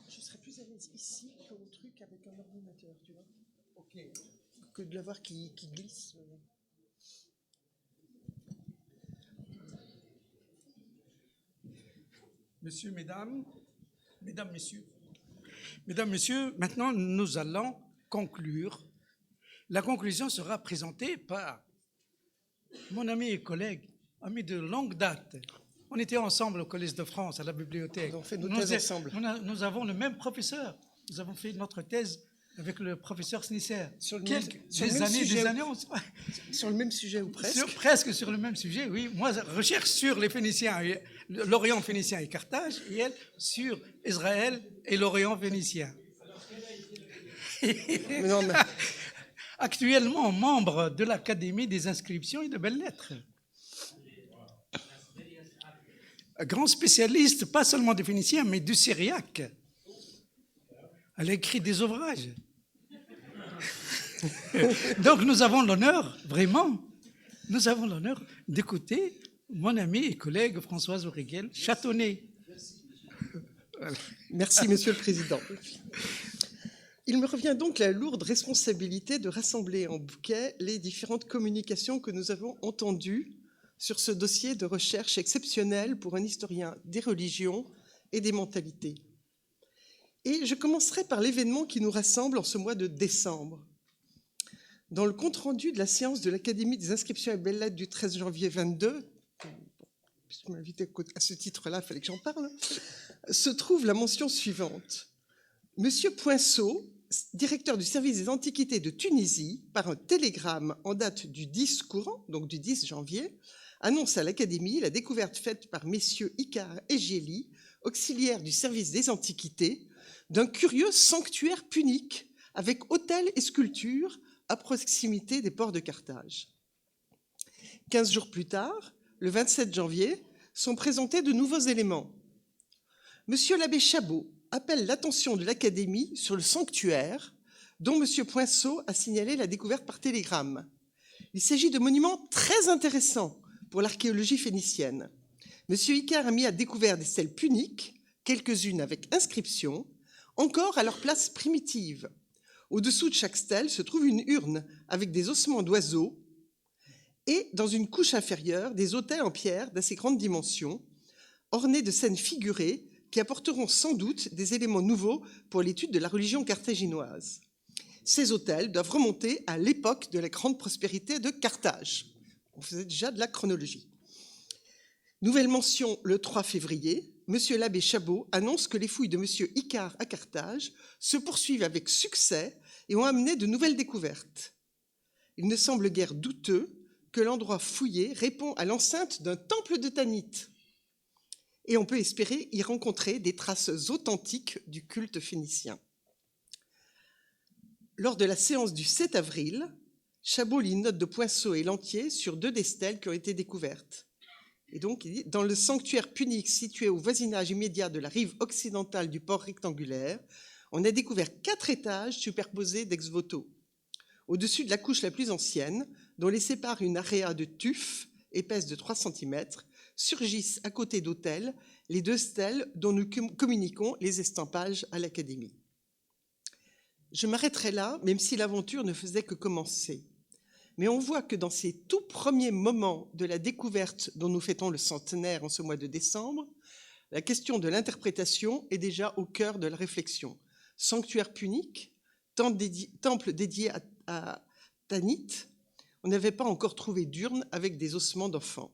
Je serais plus à l'aise ici qu'au truc avec un ordinateur, tu vois. Ok. Que de l'avoir qui glisse. Messieurs, messieurs, maintenant nous allons conclure. La conclusion sera présentée par mon ami et collègue, ami de longue date. On était ensemble au Collège de France, à la bibliothèque. On fait nos thèses ensemble. Nous avons le même professeur. Nous avons fait notre thèse avec le professeur Snisser. Sur le même sujet ou presque. Presque sur le même sujet, oui. Moi, je recherche sur les Phéniciens, l'Orient phénicien et Carthage, et elle sur Israël et l'Orient phénicien. Non, mais... Actuellement membre de l'Académie des inscriptions et de belles-lettres. Grand spécialiste, pas seulement des Phéniciens, mais du syriaque. Elle a écrit des ouvrages. Donc nous avons l'honneur, vraiment, d'écouter mon ami et collègue Françoise Auriguel Châtonnet. Merci, Monsieur le Président. Il me revient donc la lourde responsabilité de rassembler en bouquet les différentes communications que nous avons entendues sur ce dossier de recherche exceptionnel pour un historien des religions et des mentalités. Et je commencerai par l'événement qui nous rassemble en ce mois de décembre. Dans le compte-rendu de la séance de l'Académie des inscriptions et belles-lettres du 13 janvier 22, puisque vous m'invitez à ce titre-là, il fallait que j'en parle, se trouve la mention suivante. Monsieur Poinceau, directeur du service des antiquités de Tunisie, par un télégramme en date du 10 courant, donc du 10 janvier, annonce à l'Académie la découverte faite par messieurs Icare et Gély, auxiliaires du service des antiquités, d'un curieux sanctuaire punique avec autel et sculpture à proximité des ports de Carthage. 15 jours plus tard, le 27 janvier, sont présentés de nouveaux éléments. Monsieur l'abbé Chabot appelle l'attention de l'Académie sur le sanctuaire dont M. Poinceau a signalé la découverte par télégramme. Il s'agit de monuments très intéressants pour l'archéologie phénicienne. M. Icare a mis à découvert des stèles puniques, quelques-unes avec inscription, encore à leur place primitive. Au-dessous de chaque stèle se trouve une urne avec des ossements d'oiseaux et, dans une couche inférieure, des autels en pierre d'assez grande dimension, ornés de scènes figurées qui apporteront sans doute des éléments nouveaux pour l'étude de la religion carthaginoise. Ces autels doivent remonter à l'époque de la grande prospérité de Carthage. On faisait déjà de la chronologie. Nouvelle mention le 3 février, M. l'abbé Chabot annonce que les fouilles de M. Icare à Carthage se poursuivent avec succès et ont amené de nouvelles découvertes. Il ne semble guère douteux que l'endroit fouillé répond à l'enceinte d'un temple de Tanit. Et on peut espérer y rencontrer des traces authentiques du culte phénicien. Lors de la séance du 7 avril, Chabot lit une note de Poinceau et Lantier sur 2 des stèles qui ont été découvertes. Et donc, il dit, dans le sanctuaire punique situé au voisinage immédiat de la rive occidentale du port rectangulaire, on a découvert 4 étages superposés d'ex-voto. Au-dessus de la couche la plus ancienne, dont les sépare une aréa de tuf épaisse de 3 cm, surgissent à côté d'autels les 2 stèles dont nous communiquons les estampages à l'Académie. Je m'arrêterai là, même si l'aventure ne faisait que commencer. Mais on voit que dans ces tout premiers moments de la découverte dont nous fêtons le centenaire en ce mois de décembre, la question de l'interprétation est déjà au cœur de la réflexion. Sanctuaire punique, temple dédié à Tanit, on n'avait pas encore trouvé d'urne avec des ossements d'enfants.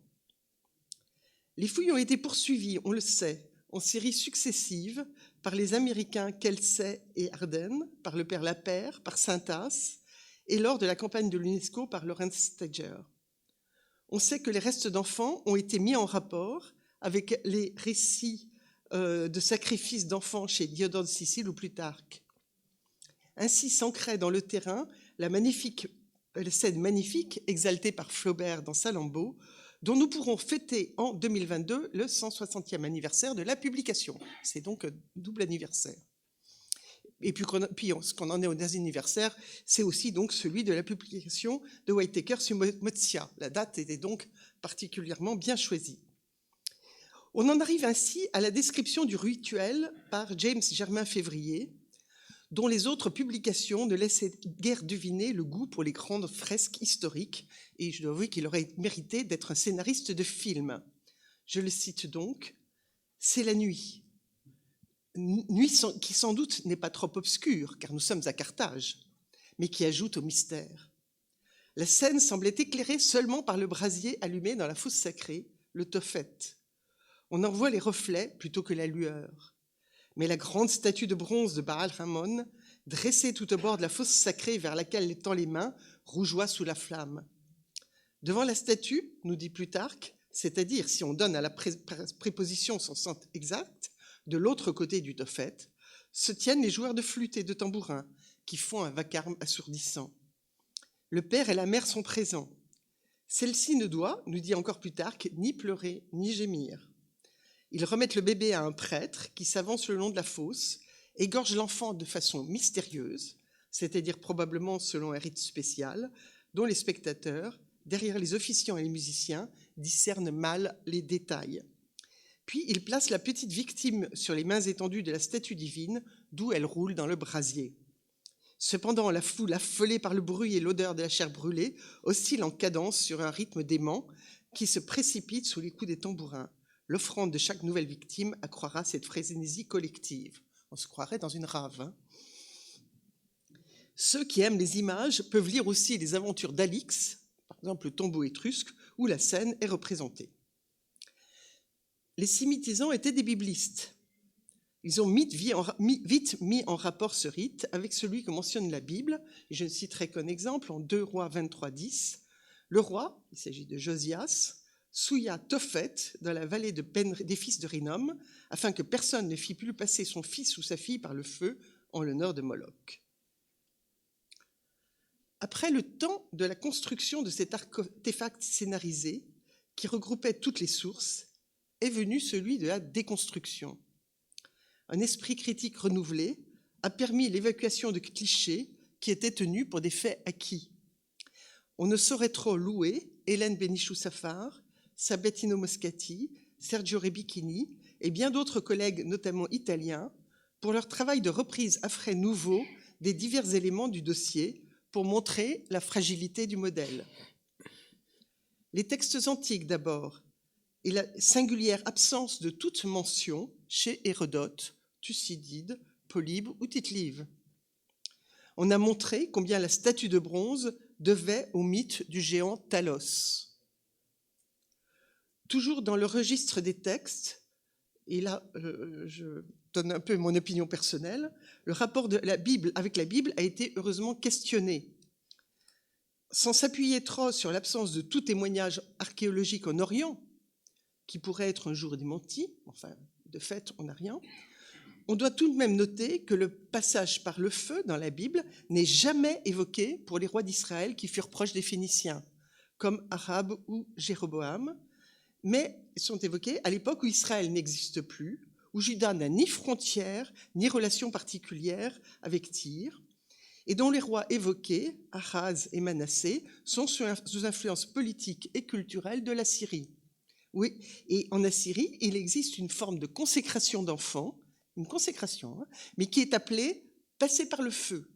Les fouilles ont été poursuivies, on le sait, en séries successives par les Américains Kelsey et Arden, par le père Lapère, par Saintas, et lors de la campagne de l'UNESCO par Lawrence Stager. On sait que les restes d'enfants ont été mis en rapport avec les récits de sacrifices d'enfants chez Diodore de Sicile ou Plutarque. Ainsi s'ancrait dans le terrain la scène magnifique exaltée par Flaubert dans Salammbô, dont nous pourrons fêter en 2022 le 160e anniversaire de la publication. C'est donc un double anniversaire. Et puis ce qu'on en est au anniversaire, c'est aussi donc celui de la publication de Whitaker sur Mozia. La date était donc particulièrement bien choisie. On en arrive ainsi à la description du rituel par James Germain Février, dont les autres publications ne laissaient guère deviner le goût pour les grandes fresques historiques, et je dois avouer qu'il aurait mérité d'être un scénariste de film. Je le cite donc, « C'est la nuit. Nuit qui sans doute n'est pas trop obscure, car nous sommes à Carthage, mais qui ajoute au mystère. La scène semblait éclairée seulement par le brasier allumé dans la fosse sacrée, le Tophet. On en voit les reflets plutôt que la lueur. Mais la grande statue de bronze de Baal Hamon, dressée tout au bord de la fosse sacrée vers laquelle tend les mains, rougeoie sous la flamme. Devant la statue, nous dit Plutarque, c'est-à-dire si on donne à la préposition son sens exact, de l'autre côté du Tophet, se tiennent les joueurs de flûte et de tambourin, qui font un vacarme assourdissant. Le père et la mère sont présents. Celle-ci ne doit, nous dit encore Plutarque, ni pleurer, ni gémir. Ils remettent le bébé à un prêtre qui s'avance le long de la fosse, égorge l'enfant de façon mystérieuse, c'est-à-dire probablement selon un rite spécial, dont les spectateurs, derrière les officiants et les musiciens, discernent mal les détails. Puis il place la petite victime sur les mains étendues de la statue divine, d'où elle roule dans le brasier. Cependant, la foule, affolée par le bruit et l'odeur de la chair brûlée, oscille en cadence sur un rythme dément qui se précipite sous les coups des tambourins. L'offrande de chaque nouvelle victime accroira cette frénésie collective. On se croirait dans une rave. Hein. Ceux qui aiment les images peuvent lire aussi les aventures d'Alix, par exemple le tombeau étrusque, où la scène est représentée. Les Simitisants étaient des biblistes. Ils ont vite mis en rapport ce rite avec celui que mentionne la Bible. Et je ne citerai qu'un exemple, en 2 Rois 23, 10. Le roi, il s'agit de Josias, souilla Tophet dans la vallée des fils de Rinom, afin que personne ne fît plus passer son fils ou sa fille par le feu en l'honneur de Moloch. Après le temps de la construction de cet artefact scénarisé, qui regroupait toutes les sources, est venu celui de la déconstruction. Un esprit critique renouvelé a permis l'évacuation de clichés qui étaient tenus pour des faits acquis. On ne saurait trop louer Hélène Bénichou-Safar, Sabatino Moscati, Sergio Rebichini et bien d'autres collègues, notamment italiens, pour leur travail de reprise à frais nouveaux des divers éléments du dossier pour montrer la fragilité du modèle. Les textes antiques d'abord, et la singulière absence de toute mention chez Hérodote, Thucydide, Polybe ou Tite-Live. On a montré combien la statue de bronze devait au mythe du géant Talos. Toujours dans le registre des textes, et là je donne un peu mon opinion personnelle, le rapport de la Bible avec la Bible a été heureusement questionné. Sans s'appuyer trop sur l'absence de tout témoignage archéologique en Orient, qui pourrait être un jour démenti, enfin, de fait, on n'a rien, on doit tout de même noter que le passage par le feu dans la Bible n'est jamais évoqué pour les rois d'Israël qui furent proches des Phéniciens, comme Ahab ou Jéroboam, mais sont évoqués à l'époque où Israël n'existe plus, où Juda n'a ni frontière, ni relation particulière avec Tyr, et dont les rois évoqués, Ahaz et Manassé, sont sous influence politique et culturelle de la Syrie. Oui, et en Assyrie, il existe une forme de consécration d'enfants, une consécration, hein, mais qui est appelée « passer par le feu »,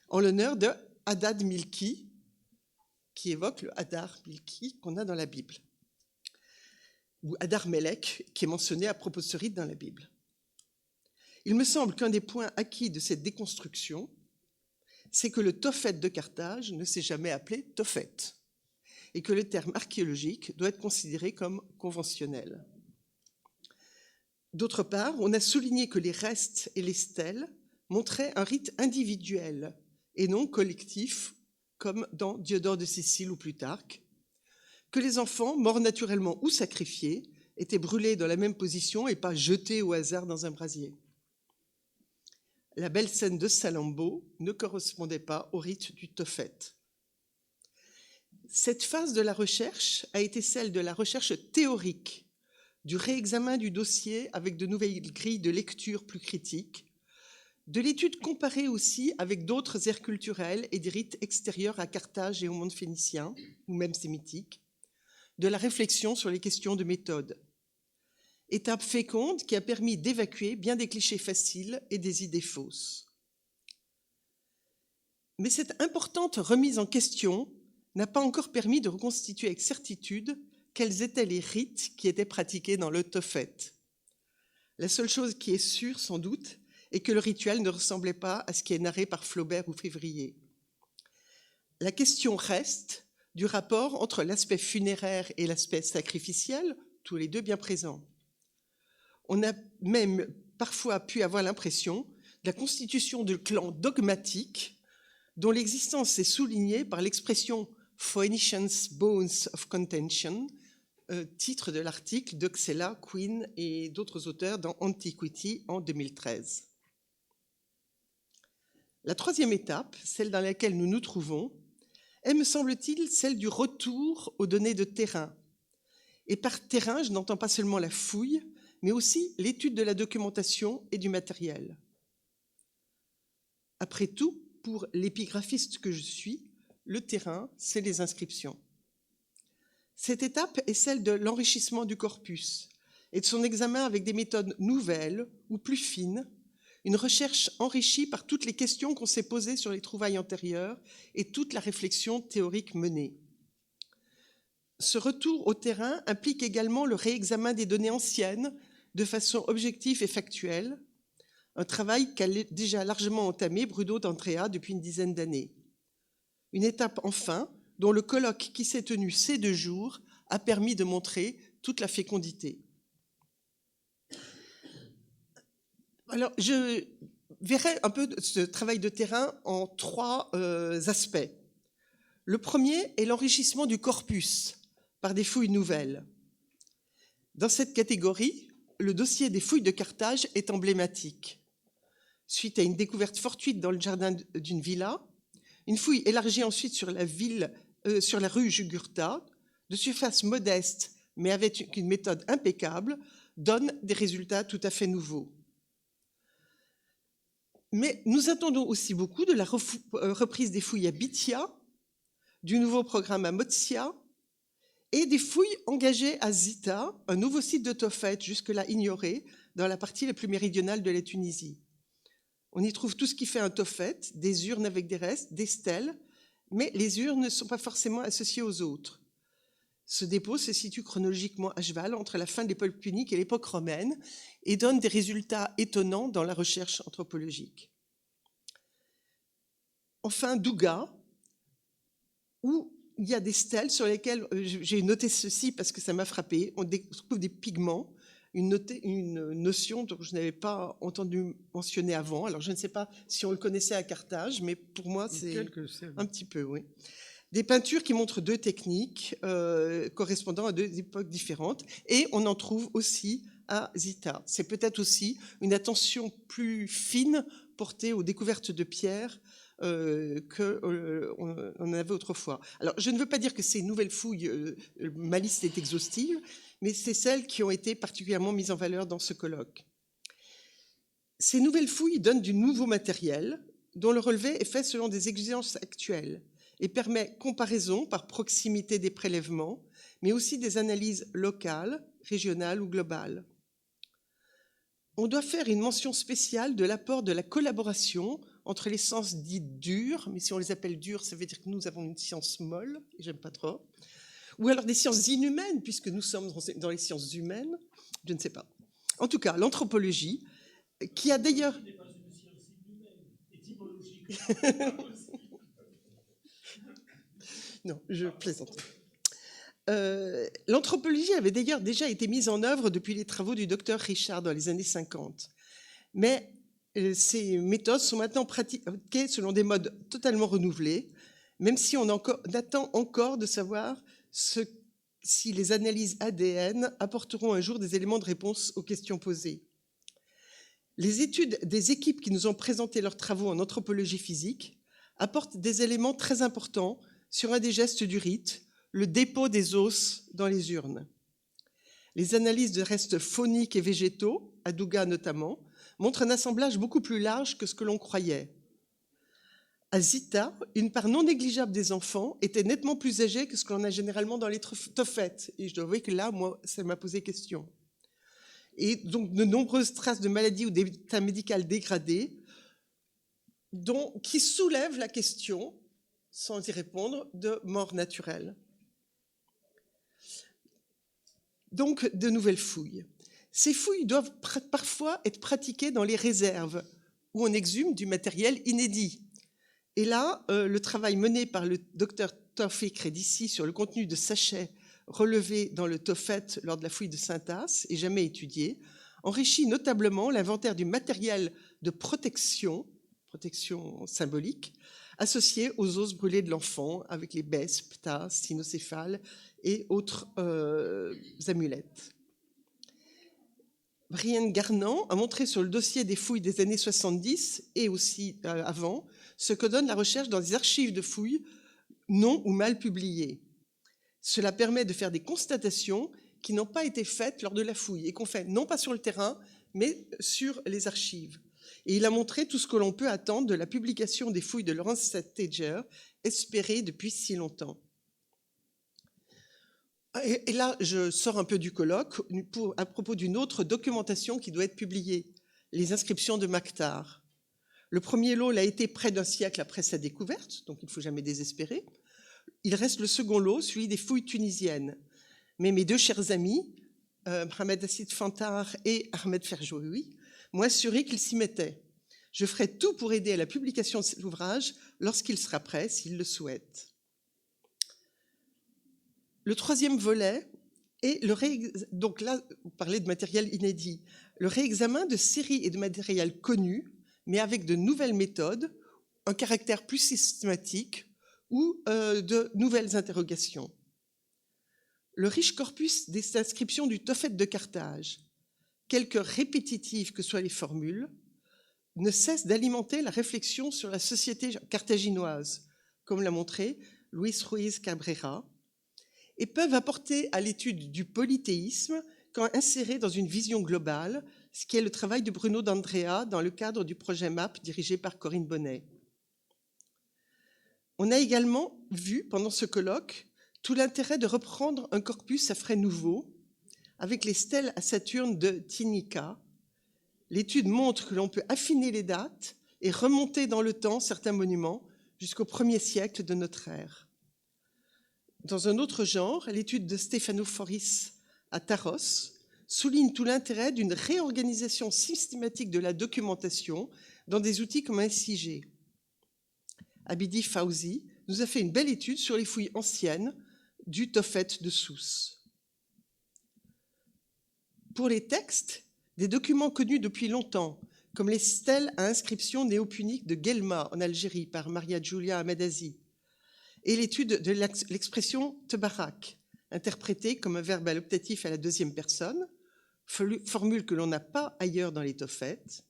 en l'honneur de Hadad Milki, qui évoque le Hadar Milki qu'on a dans la Bible, ou Hadar Melech, qui est mentionné à propos de ce rite dans la Bible. Il me semble qu'un des points acquis de cette déconstruction, c'est que le Tophet de Carthage ne s'est jamais appelé Tophet, et que le terme archéologique doit être considéré comme conventionnel. D'autre part, on a souligné que les restes et les stèles montraient un rite individuel et non collectif, comme dans Diodore de Sicile ou Plutarque, que les enfants, morts naturellement ou sacrifiés, étaient brûlés dans la même position et pas jetés au hasard dans un brasier. La belle scène de Salammbô ne correspondait pas au rite du Tophet. Cette phase de la recherche a été celle de la recherche théorique, du réexamen du dossier avec de nouvelles grilles de lecture plus critiques, de l'étude comparée aussi avec d'autres aires culturelles et des rites extérieurs à Carthage et au monde phénicien, ou même sémitique, de la réflexion sur les questions de méthode. étape féconde qui a permis d'évacuer bien des clichés faciles et des idées fausses. Mais cette importante remise en question n'a pas encore permis de reconstituer avec certitude quels étaient les rites qui étaient pratiqués dans le Tophet. La seule chose qui est sûre, sans doute, est que le rituel ne ressemblait pas à ce qui est narré par Flaubert ou Février. La question reste du rapport entre l'aspect funéraire et l'aspect sacrificiel, tous les deux bien présents. On a même parfois pu avoir l'impression de la constitution de clans dogmatiques dont l'existence est soulignée par l'expression « Phoenicians' bones of contention », titre de l'article de Xella, Quinn et d'autres auteurs dans Antiquity en 2013. La troisième étape, celle dans laquelle nous nous trouvons, est, me semble-t-il, celle du retour aux données de terrain. Et par terrain, je n'entends pas seulement la fouille, mais aussi l'étude de la documentation et du matériel. Après tout, pour l'épigraphiste que je suis, le terrain, c'est les inscriptions. Cette étape est celle de l'enrichissement du corpus et de son examen avec des méthodes nouvelles ou plus fines, une recherche enrichie par toutes les questions qu'on s'est posées sur les trouvailles antérieures et toute la réflexion théorique menée. Ce retour au terrain implique également le réexamen des données anciennes de façon objective et factuelle, un travail qu'a déjà largement entamé Bruno d'Andrea depuis une dizaine d'années. Une étape enfin dont le colloque qui s'est tenu ces 2 jours a permis de montrer toute la fécondité. Alors, je verrai un peu ce travail de terrain en 3 aspects. Le premier est l'enrichissement du corpus par des fouilles nouvelles. Dans cette catégorie, le dossier des fouilles de Carthage est emblématique. Suite à une découverte fortuite dans le jardin d'une villa, une fouille élargie ensuite sur la rue Jugurtha, de surface modeste mais avec une méthode impeccable, donne des résultats tout à fait nouveaux. Mais nous attendons aussi beaucoup de la reprise des fouilles à Bithia, du nouveau programme à Motsia et des fouilles engagées à Zita, un nouveau site de Tophet jusque-là ignoré dans la partie la plus méridionale de la Tunisie. On y trouve tout ce qui fait un Tophet, des urnes avec des restes, des stèles, mais les urnes ne sont pas forcément associées aux autres. Ce dépôt se situe chronologiquement à cheval entre la fin de l'époque punique et l'époque romaine et donne des résultats étonnants dans la recherche anthropologique. Enfin, Douga, où il y a des stèles sur lesquelles, j'ai noté ceci parce que ça m'a frappé, on trouve des pigments, une notion dont je n'avais pas entendu mentionner avant. Alors je ne sais pas si on le connaissait à Carthage, mais pour moi c'est un petit peu, oui. Des peintures qui montrent 2 techniques correspondant à 2 époques différentes, et on en trouve aussi à Zita. C'est peut-être aussi une attention plus fine portée aux découvertes de pierres qu'on en avait autrefois. Alors, je ne veux pas dire que ces nouvelles fouilles, ma liste est exhaustive, mais c'est celles qui ont été particulièrement mises en valeur dans ce colloque. Ces nouvelles fouilles donnent du nouveau matériel dont le relevé est fait selon des exigences actuelles et permet comparaison par proximité des prélèvements, mais aussi des analyses locales, régionales ou globales. On doit faire une mention spéciale de l'apport de la collaboration entre les sciences dites dures, mais si on les appelle dures, ça veut dire que nous avons une science molle, et j'aime pas trop, ou alors des sciences inhumaines, puisque nous sommes dans les sciences humaines, je ne sais pas. En tout cas, l'anthropologie, qui a d'ailleurs... Non, je plaisante. L'anthropologie avait d'ailleurs déjà été mise en œuvre depuis les travaux du docteur Richard dans les années 50. Mais ces méthodes sont maintenant pratiquées selon des modes totalement renouvelés, même si on attend encore de savoir si les analyses ADN apporteront un jour des éléments de réponse aux questions posées. Les études des équipes qui nous ont présenté leurs travaux en anthropologie physique apportent des éléments très importants sur un des gestes du rite, le dépôt des os dans les urnes. Les analyses de restes fauniques et végétaux, à Douga notamment, montrent un assemblage beaucoup plus large que ce que l'on croyait. À Zita, une part non négligeable des enfants était nettement plus âgée que ce qu'on a généralement dans les Tophets. Et je dois avouer que là, moi, ça m'a posé question. et donc de nombreuses traces de maladies ou d'état médical dégradé, qui soulèvent la question, sans y répondre, de mort naturelle. Donc, de nouvelles fouilles. Ces fouilles doivent parfois être pratiquées dans les réserves, où on exhume du matériel inédit. Et là, le travail mené par le docteur Tawfiq Redissi sur le contenu de sachets relevés dans le Tophet lors de la fouille de Saint-As et jamais étudié, enrichit notablement l'inventaire du matériel de protection symbolique, associé aux os brûlés de l'enfant, avec les bèsses, ptas, cynocéphales et autres amulettes. Brienne Garnant a montré sur le dossier des fouilles des années 70 et aussi avant ce que donne la recherche dans des archives de fouilles non ou mal publiées. Cela permet de faire des constatations qui n'ont pas été faites lors de la fouille et qu'on fait non pas sur le terrain, mais sur les archives. Et il a montré tout ce que l'on peut attendre de la publication des fouilles de Lawrence Stager, espérée depuis si longtemps. Et là, je sors un peu du colloque à propos d'une autre documentation qui doit être publiée, les inscriptions de Maktar. Le premier lot l'a été près d'un siècle après sa découverte, donc il ne faut jamais désespérer. Il reste le second lot, celui des fouilles tunisiennes. Mais mes deux chers amis, Mohamed Assid Fantar et Ahmed Ferjoui, m'ont assuré qu'ils s'y mettaient. Je ferai tout pour aider à la publication de cet ouvrage lorsqu'il sera prêt, s'ils le souhaitent. Le troisième volet est donc là, vous parlez de matériel inédit, le réexamen de séries et de matériel connus, mais avec de nouvelles méthodes, un caractère plus systématique ou de nouvelles interrogations. Le riche corpus des inscriptions du Tophet de Carthage, quelque répétitives que soient les formules, ne cesse d'alimenter la réflexion sur la société carthaginoise, comme l'a montré Luis Ruiz Cabrera, et peuvent apporter à l'étude du polythéisme quand inséré dans une vision globale, ce qui est le travail de Bruno D'Andrea dans le cadre du projet MAP dirigé par Corinne Bonnet. On a également vu pendant ce colloque tout l'intérêt de reprendre un corpus à frais nouveaux avec les stèles à Saturne de Tinica. L'étude montre que l'on peut affiner les dates et remonter dans le temps certains monuments jusqu'au 1er siècle de notre ère. Dans un autre genre, l'étude de Stefano Foris à Taros souligne tout l'intérêt d'une réorganisation systématique de la documentation dans des outils comme un SIG. Abidi Fauzi nous a fait une belle étude sur les fouilles anciennes du Tophet de Sousse. Pour les textes, des documents connus depuis longtemps, comme les stèles à inscription néopunique de Guelma en Algérie par Maria Giulia Ahmedazi, et l'étude de l'expression tebarak, interprétée comme un verbe adoptatif à la deuxième personne, formule que l'on n'a pas ailleurs dans les Tophets,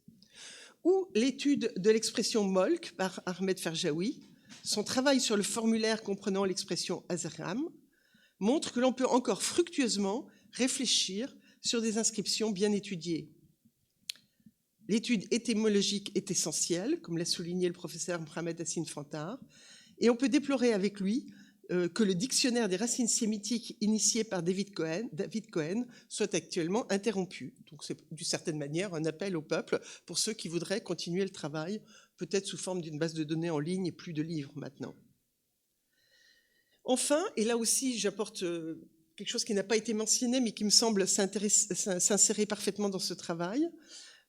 ou l'étude de l'expression molk par Ahmed Ferjaoui. Son travail sur le formulaire comprenant l'expression azram montre que l'on peut encore fructueusement réfléchir sur des inscriptions bien étudiées. L'étude étymologique est essentielle, comme l'a souligné le professeur Mohamed Hassin Fantar, et on peut déplorer avec lui que le dictionnaire des racines sémitiques initié par David Cohen soit actuellement interrompu. Donc c'est d'une certaine manière un appel au peuple pour ceux qui voudraient continuer le travail, peut-être sous forme d'une base de données en ligne et plus de livres maintenant. Enfin, et là aussi j'apporte quelque chose qui n'a pas été mentionné mais qui me semble s'insérer parfaitement dans ce travail,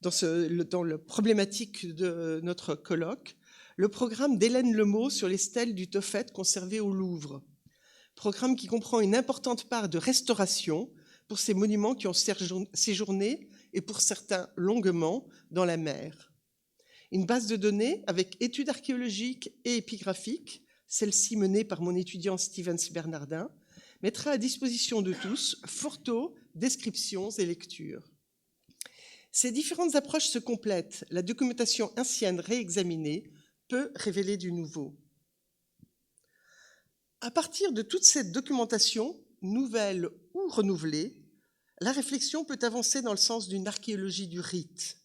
dans la problématique de notre colloque, le programme d'Hélène Lemot sur les stèles du Tophet conservées au Louvre. Programme qui comprend une importante part de restauration pour ces monuments qui ont séjourné, et pour certains longuement, dans la mer. Une base de données avec études archéologiques et épigraphiques, celle-ci menée par mon étudiant Stevens Bernardin, mettra à disposition de tous photos, descriptions et lectures. Ces différentes approches se complètent, la documentation ancienne réexaminée peut révéler du nouveau. À partir de toute cette documentation, nouvelle ou renouvelée, la réflexion peut avancer dans le sens d'une archéologie du rite.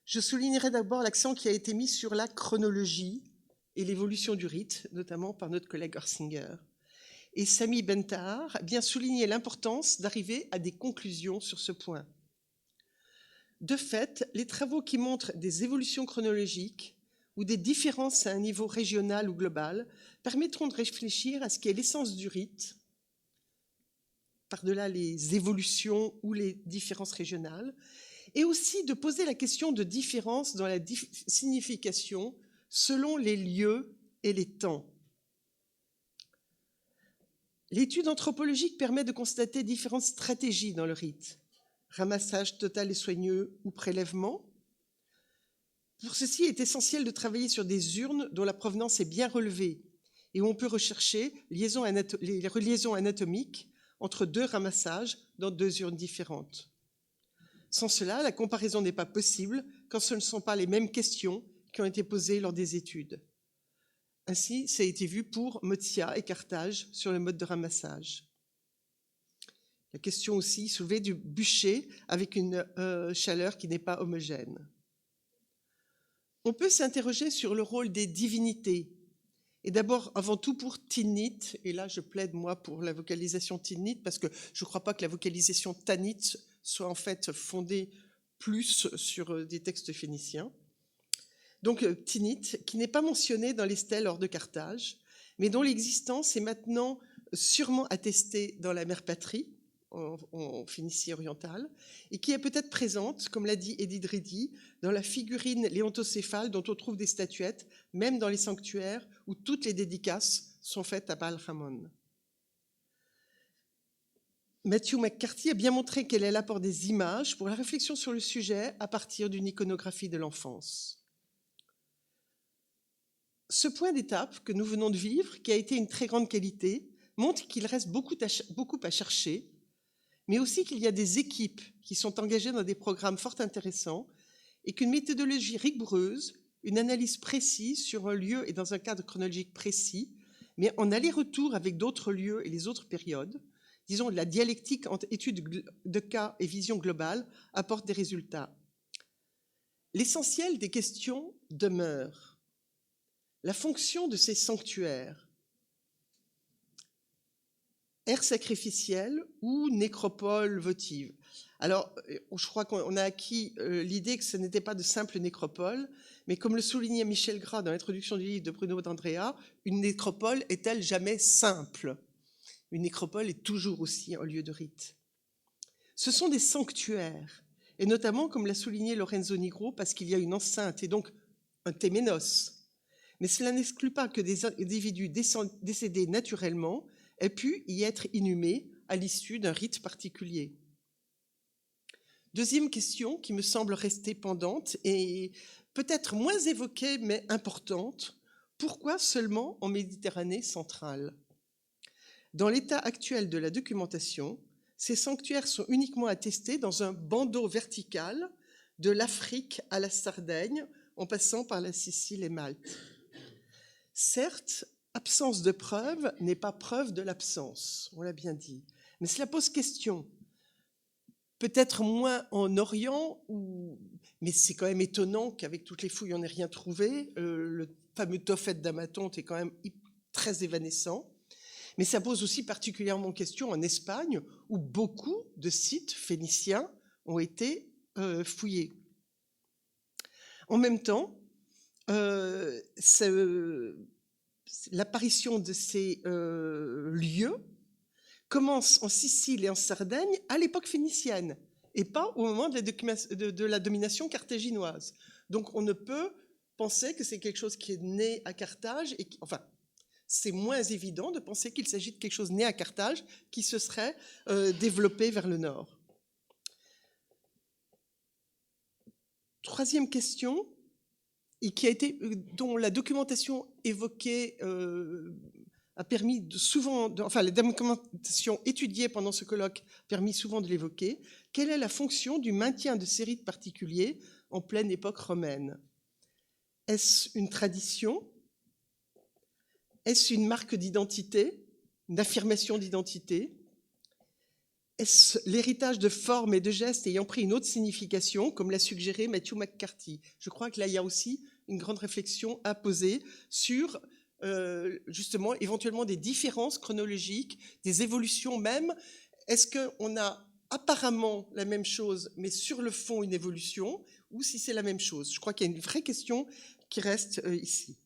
Je soulignerai d'abord l'accent qui a été mis sur la chronologie et l'évolution du rite, notamment par notre collègue Orsinger. et Sami Bentahar a bien souligné l'importance d'arriver à des conclusions sur ce point. De fait, les travaux qui montrent des évolutions chronologiques ou des différences à un niveau régional ou global permettront de réfléchir à ce qu'est l'essence du rite, par-delà les évolutions ou les différences régionales, et aussi de poser la question de différence dans la signification selon les lieux et les temps. L'étude anthropologique permet de constater différentes stratégies dans le rite. Ramassage total et soigneux ou prélèvement. Pour ceci, il est essentiel de travailler sur des urnes dont la provenance est bien relevée et où on peut rechercher les reliaisons anatomiques entre deux ramassages dans deux urnes différentes. Sans cela, la comparaison n'est pas possible quand ce ne sont pas les mêmes questions qui ont été posées lors des études. Ainsi, ça a été vu pour Motia et Carthage sur le mode de ramassage. La question aussi soulevée du bûcher avec une chaleur qui n'est pas homogène. On peut s'interroger sur le rôle des divinités. Et d'abord, avant tout pour Tinnit, et là je plaide moi pour la vocalisation Tinnit, parce que je ne crois pas que la vocalisation Tanit soit en fait fondée plus sur des textes phéniciens. Donc Tinnit, qui n'est pas mentionné dans les stèles hors de Carthage, mais dont l'existence est maintenant sûrement attestée dans la mère patrie, en Phénicie orientale, et qui est peut-être présente, comme l'a dit Edith Dridi, dans la figurine léontocéphale dont on trouve des statuettes, même dans les sanctuaires où toutes les dédicaces sont faites à Baal-Hamon. Matthew McCarthy a bien montré quel est l'apport des images pour la réflexion sur le sujet à partir d'une iconographie de l'enfance. Ce point d'étape que nous venons de vivre, qui a été une très grande qualité, montre qu'il reste beaucoup à chercher, mais aussi qu'il y a des équipes qui sont engagées dans des programmes fort intéressants et qu'une méthodologie rigoureuse, une analyse précise sur un lieu et dans un cadre chronologique précis, mais en aller-retour avec d'autres lieux et les autres périodes, disons la dialectique entre études de cas et vision globale, apporte des résultats. L'essentiel des questions demeure. La fonction de ces sanctuaires, aire sacrificielle ou nécropole votive. Alors, je crois qu'on a acquis l'idée que ce n'était pas de simples nécropoles, mais comme le soulignait Michel Gras dans l'introduction du livre de Bruno d'Andrea, une nécropole est-elle jamais simple? Une nécropole est toujours aussi un lieu de rite. Ce sont des sanctuaires, et notamment, comme l'a souligné Lorenzo Nigro, parce qu'il y a une enceinte et donc un téménos. Mais cela n'exclut pas que des individus décédés naturellement aient pu y être inhumés à l'issue d'un rite particulier. Deuxième question qui me semble rester pendante et peut-être moins évoquée mais importante, pourquoi seulement en Méditerranée centrale? Dans l'état actuel de la documentation, ces sanctuaires sont uniquement attestés dans un bandeau vertical de l'Afrique à la Sardaigne, en passant par la Sicile et Malte. Certes, absence de preuve n'est pas preuve de l'absence, on l'a bien dit. Mais cela pose question. Peut-être moins en Orient, mais c'est quand même étonnant qu'avec toutes les fouilles, on n'ait rien trouvé. Le fameux Tophet d'Amathonte est quand même très évanescent. Mais ça pose aussi particulièrement question en Espagne, où beaucoup de sites phéniciens ont été fouillés. En même temps, l'apparition de ces lieux commence en Sicile et en Sardaigne à l'époque phénicienne et pas au moment de la domination carthaginoise. Donc on ne peut penser que c'est quelque chose qui est né à Carthage, enfin c'est moins évident de penser qu'il s'agit de quelque chose né à Carthage qui se serait développé vers le nord. Troisième question, et dont la documentation évoquée a permis la documentation étudiée pendant ce colloque a permis souvent de l'évoquer. Quelle est la fonction du maintien de ces rites particuliers en pleine époque romaine? Est-ce une tradition? Est-ce une marque d'identité, une affirmation d'identité? Est-ce l'héritage de formes et de gestes ayant pris une autre signification, comme l'a suggéré Matthew McCarthy? Je crois que là, il y a aussi une grande réflexion à poser sur justement, éventuellement des différences chronologiques, des évolutions même. Est-ce qu'on a apparemment la même chose, mais sur le fond une évolution, ou si c'est la même chose? Je crois qu'il y a une vraie question qui reste ici.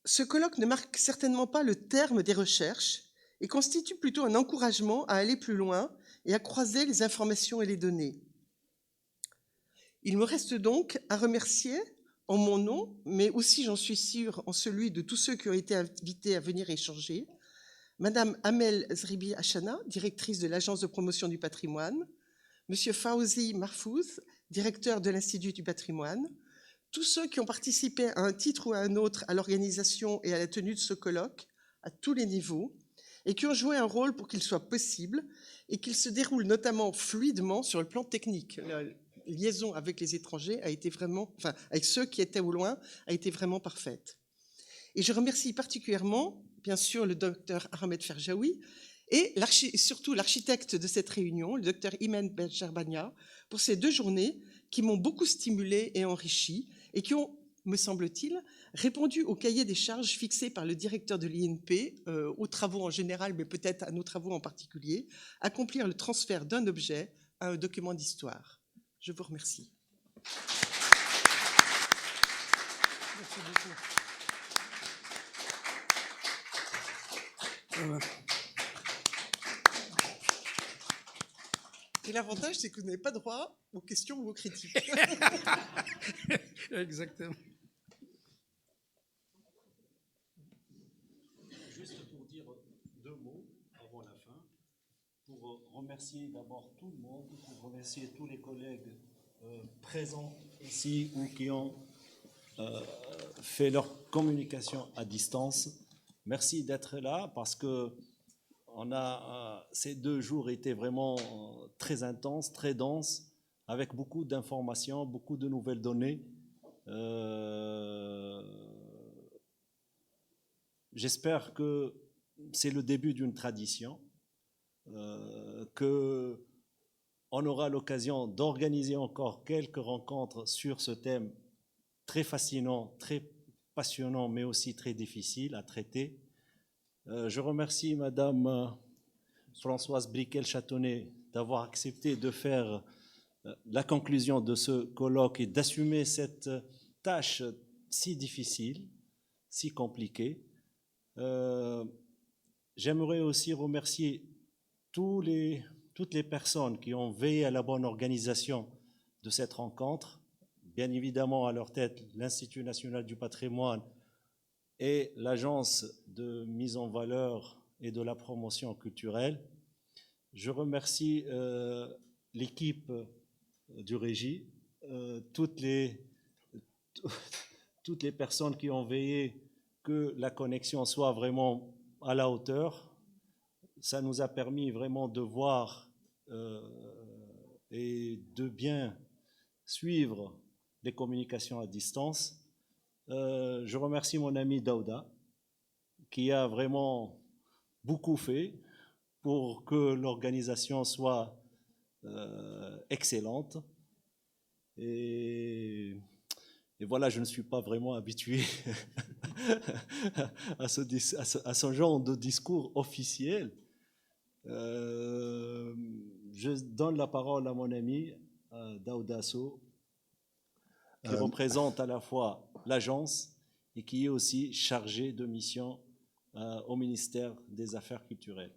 Ce colloque ne marque certainement pas le terme des recherches et constitue plutôt un encouragement à aller plus loin et à croiser les informations et les données. Il me reste donc à remercier en mon nom, mais aussi, j'en suis sûre, en celui de tous ceux qui ont été invités à venir échanger, Madame Amel Zribi Hachana, directrice de l'Agence de promotion du patrimoine, Monsieur Fawzi Marfouz, directeur de l'Institut du patrimoine, tous ceux qui ont participé à un titre ou à un autre à l'organisation et à la tenue de ce colloque, à tous les niveaux, et qui ont joué un rôle pour qu'il soit possible et qu'il se déroule notamment fluidement sur le plan technique. La liaison avec les étrangers a été vraiment, enfin, avec ceux qui étaient au loin, a été vraiment parfaite. Et je remercie particulièrement, bien sûr, le docteur Ahmed Ferjaoui et surtout l'architecte de cette réunion, le docteur Imen Benjerbania, pour ces 2 journées qui m'ont beaucoup stimulé et enrichi et qui ont, me semble-t-il, répondu au cahier des charges fixé par le directeur de l'INP, aux travaux en général, mais peut-être à nos travaux en particulier, accomplir le transfert d'un objet à un document d'histoire. Je vous remercie. Merci beaucoup. Et l'avantage, c'est que vous n'avez pas droit aux questions ou aux critiques. Exactement. Juste pour dire 2 mots avant la fin, pour remercier d'abord tout le monde, pour remercier tous les collègues présents ici ou qui ont fait leur communication à distance. Merci d'être là parce que ces 2 jours étaient vraiment très intenses, très denses, avec beaucoup d'informations, beaucoup de nouvelles données. J'espère que c'est le début d'une tradition, qu'on aura l'occasion d'organiser encore quelques rencontres sur ce thème très fascinant, très passionnant, mais aussi très difficile à traiter. Je remercie Madame Françoise Briquel-Châtonnet d'avoir accepté de faire la conclusion de ce colloque et d'assumer cette tâche si difficile, si compliquée. J'aimerais aussi remercier toutes les personnes qui ont veillé à la bonne organisation de cette rencontre. Bien évidemment, à leur tête, l'Institut national du patrimoine et l'Agence de mise en valeur et de la promotion culturelle. Je remercie l'équipe du régie, toutes les personnes qui ont veillé que la connexion soit vraiment à la hauteur. Ça nous a permis vraiment de voir et de bien suivre les communications à distance. Je remercie mon ami Daouda, qui a vraiment beaucoup fait pour que l'organisation soit excellente. Et voilà, je ne suis pas vraiment habitué à ce genre de discours officiel. Je donne la parole à mon ami Daouda Sow, qui représente à la fois l'agence et qui est aussi chargé de mission au ministère des Affaires culturelles.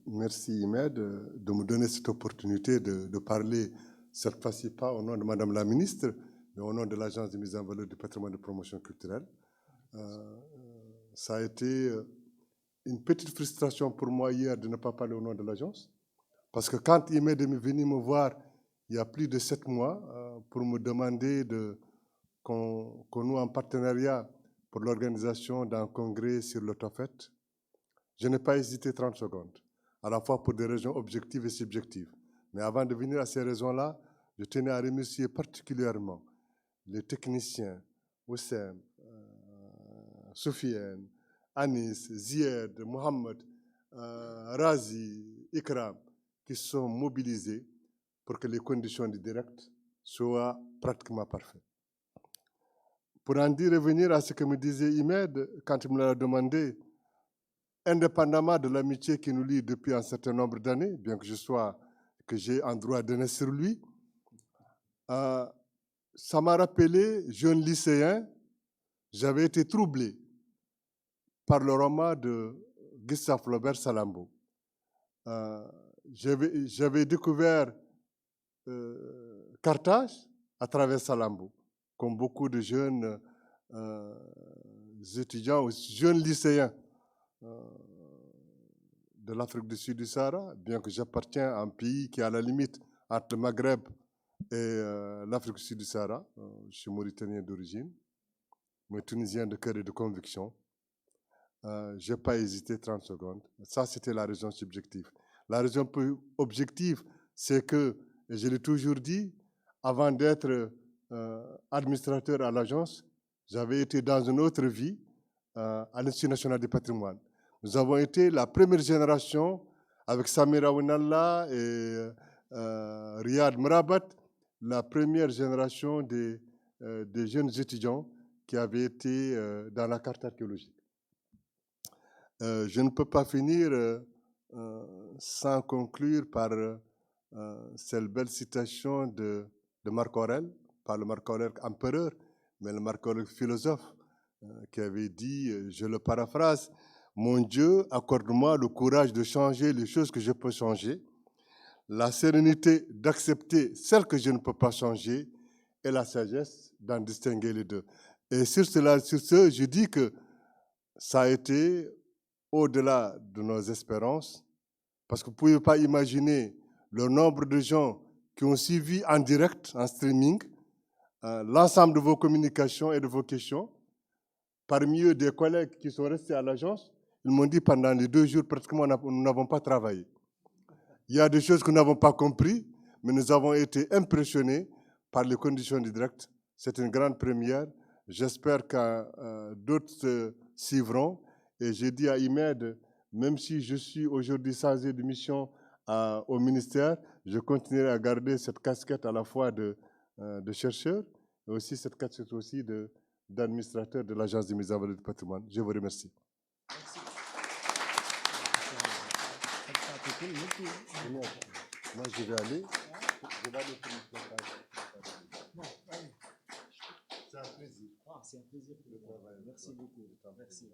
Merci Imed de me donner cette opportunité de parler, cette fois-ci pas au nom de Madame la Ministre, mais au nom de l'Agence de mise en valeur du patrimoine de promotion culturelle. Ça a été une petite frustration pour moi hier de ne pas parler au nom de l'agence, parce que quand Imed est venu me voir il y a plus de 7 mois pour me demander qu'on noue un partenariat pour l'organisation d'un congrès sur l'autofait, je n'ai pas hésité 30 secondes, à la fois pour des raisons objectives et subjectives. Mais avant de venir à ces raisons-là, je tenais à remercier particulièrement les techniciens, Oussem, Soufiane, Anis, Zied, Mohamed, Razi, Ikram, qui sont mobilisés pour que les conditions du direct soient pratiquement parfaites. Pour en dire, revenir à ce que me disait Imed quand il me l'a demandé, indépendamment de l'amitié qui nous lie depuis un certain nombre d'années, bien que j'ai un droit d'aîné sur lui, ça m'a rappelé, jeune lycéen, j'avais été troublé par le roman de Gustave Flaubert Salammbô. J'avais découvert Carthage à travers Salammbô, comme beaucoup de jeunes étudiants ou jeunes lycéens de l'Afrique du Sud du Sahara, bien que j'appartiens à un pays qui est à la limite entre le Maghreb et l'Afrique du Sud du Sahara. Je suis mauritanien d'origine, mais tunisien de cœur et de conviction. Je n'ai pas hésité 30 secondes. Ça, c'était la raison subjective. La raison plus objective, c'est que, et je l'ai toujours dit, avant d'être administrateur à l'agence, j'avais été dans une autre vie à l'Institut national du patrimoine. Nous avons été la première génération, avec Samira Winallah et Riyad Mrabat, la première génération des jeunes étudiants qui avaient été dans la carte archéologique. Je ne peux pas finir sans conclure par cette belle citation de Marc Aurèle, pas le Marc Aurèle empereur, mais le Marc Aurèle philosophe, qui avait dit, je le paraphrase, « Mon Dieu, accorde-moi le courage de changer les choses que je peux changer, la sérénité d'accepter celles que je ne peux pas changer et la sagesse d'en distinguer les deux. » Et sur ce, je dis que ça a été au-delà de nos espérances, parce que vous ne pouvez pas imaginer le nombre de gens qui ont suivi en direct, en streaming, l'ensemble de vos communications et de vos questions. Parmi eux, des collègues qui sont restés à l'agence, ils m'ont dit pendant les 2 jours, pratiquement, nous n'avons pas travaillé. Il y a des choses que nous n'avons pas comprises, mais nous avons été impressionnés par les conditions du direct. C'est une grande première. J'espère que d'autres suivront. Et j'ai dit à Imed, même si je suis aujourd'hui chargé de mission au ministère, je continuerai à garder cette casquette à la fois de chercheur et aussi cette casquette aussi d'administrateur de l'Agence de mise en valeur du patrimoine. Je vous remercie. Moi, je vais aller. C'est un plaisir. C'est un plaisir de le travailler. Merci beaucoup. Merci.